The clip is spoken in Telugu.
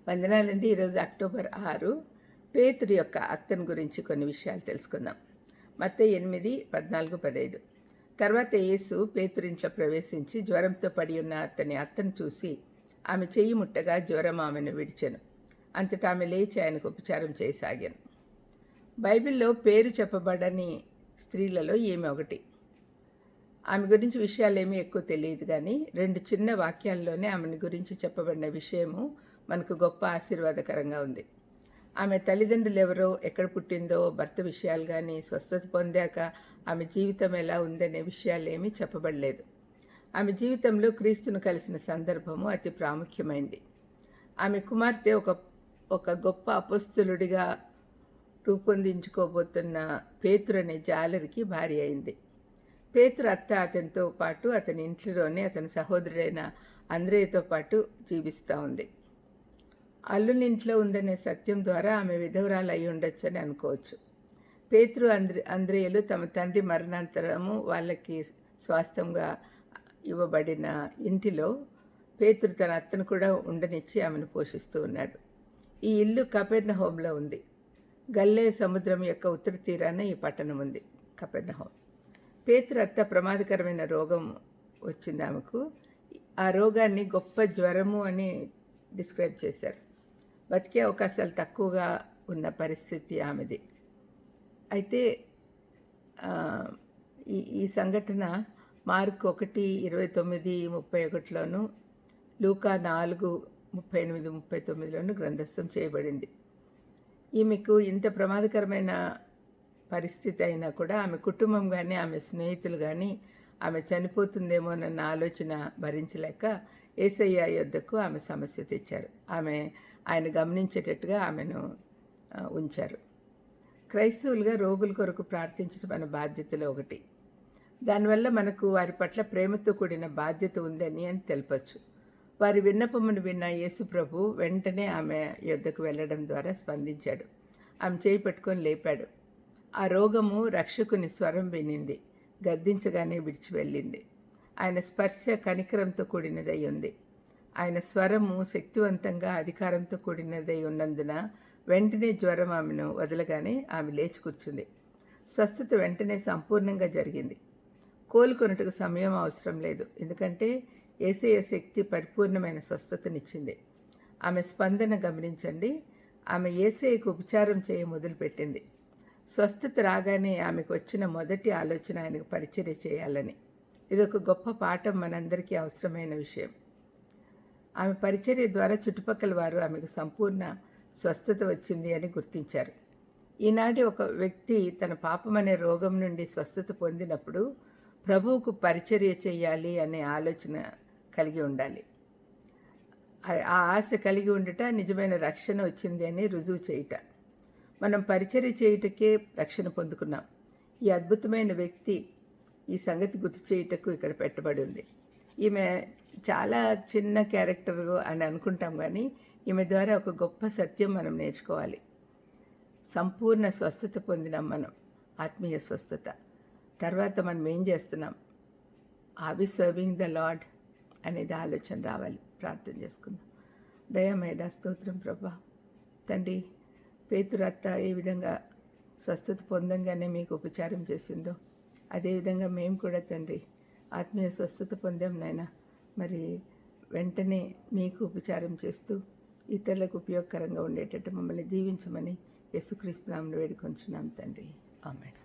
వందనాలండి. ఈరోజు అక్టోబర్ 6 పేతురు యొక్క అత్తను గురించి కొన్ని విషయాలు తెలుసుకుందాం. మత్తయి 8, 14, 15. తర్వాత యేసు పేతురింట్లో ప్రవేశించి జ్వరంతో పడి ఉన్న అత్తను చూసి ఆమె చెయ్యి ముట్టగా జ్వరం ఆమెను విడిచెను. అంతటా ఆమె లేచి ఆయనకు ఉపచారం చేయసాగాను. బైబిల్లో పేరు చెప్పబడని స్త్రీలలో ఈమె ఒకటి. ఆమె గురించి విషయాలేమీ ఎక్కువ తెలియదు, కానీ 2 చిన్న వాక్యాల్లోనే ఆమెను గురించి చెప్పబడిన విషయము మనకు గొప్ప ఆశీర్వాదకరంగా ఉంది. ఆమె తల్లిదండ్రులు ఎవరో, ఎక్కడ పుట్టిందో, భర్త విషయాలు కానీ, స్వస్థత పొందాక ఆమె జీవితం ఎలా ఉందనే విషయాలేమీ చెప్పబడలేదు. ఆమె జీవితంలో క్రీస్తును కలిసిన సందర్భము అతి ప్రాముఖ్యమైంది. ఆమె కుమార్తె ఒక గొప్ప అపొస్తలుడిగా రూపొందించుకోబోతున్న పేతురు అనే జాలరికి భార్య అయింది. పేతురు అత్త అతనితో పాటు అతని ఇంట్లోనే అతని సహోదరుడైన అంద్రేయతో పాటు జీవిస్తూ ఉంది. అల్లునింట్లో ఉందనే సత్యం ద్వారా ఆమె విధవరాలు అయి ఉండొచ్చని అనుకోవచ్చు. పేతురు అంద్రేయులు తమ తండ్రి మరణాంతరము వాళ్ళకి స్వాస్థ్యంగా ఇవ్వబడిన ఇంటిలో పేతురు తన అత్తను కూడా ఉండనిచ్చి ఆమెను పోషిస్తూ ఉన్నాడు. ఈ ఇల్లు కపెర్నహూములో ఉంది. గల్లే సముద్రం యొక్క ఉత్తర తీరాన ఈ పట్టణం ఉంది, కపెర్నహూము. పేతురు అత్త ప్రమాదకరమైన రోగం వచ్చింది ఆమెకు. ఆ రోగాన్ని గొప్ప జ్వరము అని డిస్క్రైబ్ చేశారు. బతికే అవకాశాలు తక్కువగా ఉన్న పరిస్థితి ఆమెది. అయితే ఈ సంఘటన మార్కు 1:29, 31లోను, లూకా 4:38, 39లోను గ్రంథస్థం చేయబడింది. ఈమెకు ఇంత ప్రమాదకరమైన పరిస్థితి అయినా కూడా ఆమె కుటుంబం కానీ, ఆమె స్నేహితులు కానీ ఆమె చనిపోతుందేమోనన్న ఆలోచన భరించలేక యేసయ్య యొద్దకు ఆమె సమస్య తెచ్చారు. ఆయన గమనించేటట్టుగా ఆమెను ఉంచారు. క్రైస్తవులుగా రోగుల కొరకు ప్రార్థించడం మన బాధ్యతలో ఒకటి. దానివల్ల మనకు వారి పట్ల ప్రేమతో కూడిన బాధ్యత ఉందని తెలపచ్చు. వారి విన్నపమును విన్న యేసు ప్రభు వెంటనే ఆమె యొద్దకు వెళ్ళడం ద్వారా స్పందించాడు. ఆమె చేయి పట్టుకొని లేపాడు. ఆ రోగము రక్షకుని స్వరం వినింది, గద్దించగానే విడిచి వెళ్ళింది. ఆయన స్పర్శ కనికరంతో కూడినదై ఉంది. ఆయన స్వరము శక్తివంతంగా అధికారంతో కూడినదై ఉన్నందున వెంటనే జ్వరం ఆమెను వదలగానే ఆమె లేచి కూర్చుంది. స్వస్థత వెంటనే సంపూర్ణంగా జరిగింది. కోలుకొనుటకు సమయం అవసరం లేదు, ఎందుకంటే యేసయ్య శక్తి పరిపూర్ణమైన స్వస్థతనిచ్చింది. ఆమె స్పందన గమనించండి. ఆమె యేసయ్యకు ఉపచారం చేయ మొదలుపెట్టింది. స్వస్థత రాగానే ఆమెకు వచ్చిన మొదటి ఆలోచన ఆయనకు పరిచర్య చేయాలని. ఇదొక గొప్ప పాఠం, మనందరికీ అవసరమైన విషయం. ఆమె పరిచర్య ద్వారా చుట్టుపక్కల వారు ఆమెకు సంపూర్ణ స్వస్థత వచ్చింది అని గుర్తించారు. ఈనాటి ఒక వ్యక్తి తన పాపమనే రోగం నుండి స్వస్థత పొందినప్పుడు ప్రభువుకు పరిచర్య చేయాలి అనే ఆలోచన కలిగి ఉండాలి. ఆ ఆశ కలిగి ఉండుట నిజమైన రక్షణ వచ్చింది అని రుజువు చేయుట. మనం పరిచర్య చేయుటకే రక్షణ పొందుకున్నాం. ఈ అద్భుతమైన వ్యక్తి ఈ సంగతి గుర్తు చేయుటకు ఇక్కడ పెట్టబడి ఉంది. ఈమె చాలా చిన్న క్యారెక్టర్ అని అనుకుంటాం, కానీ ఈమె ద్వారా ఒక గొప్ప సత్యం మనం నేర్చుకోవాలి. సంపూర్ణ స్వస్థత పొందినాం మనం, ఆత్మీయ స్వస్థత. తర్వాత మనం ఏం చేస్తున్నాం? Are we serving the lord అనేది ఆలోచన రావాలి. ప్రార్థన చేసుకుందాం. దయామేడా స్తోత్రం ప్రభా. తండ్రి, పేతురు అత్త ఏ విధంగా స్వస్థత పొందంగానే మీకు ఉపచారం చేసిందో అదేవిధంగా మేము కూడా తండ్రి ఆత్మీయ స్వస్థత పొందాం నాయన. మరి వెంటనే మీకు ఉపచారం చేస్తూ ఇతరులకు ఉపయోగకరంగా ఉండేటట్టు మమ్మల్ని దీవించమని యేసుక్రీస్తు నామమున వేడుకొంచున్నాం తండ్రి. ఆమేన్.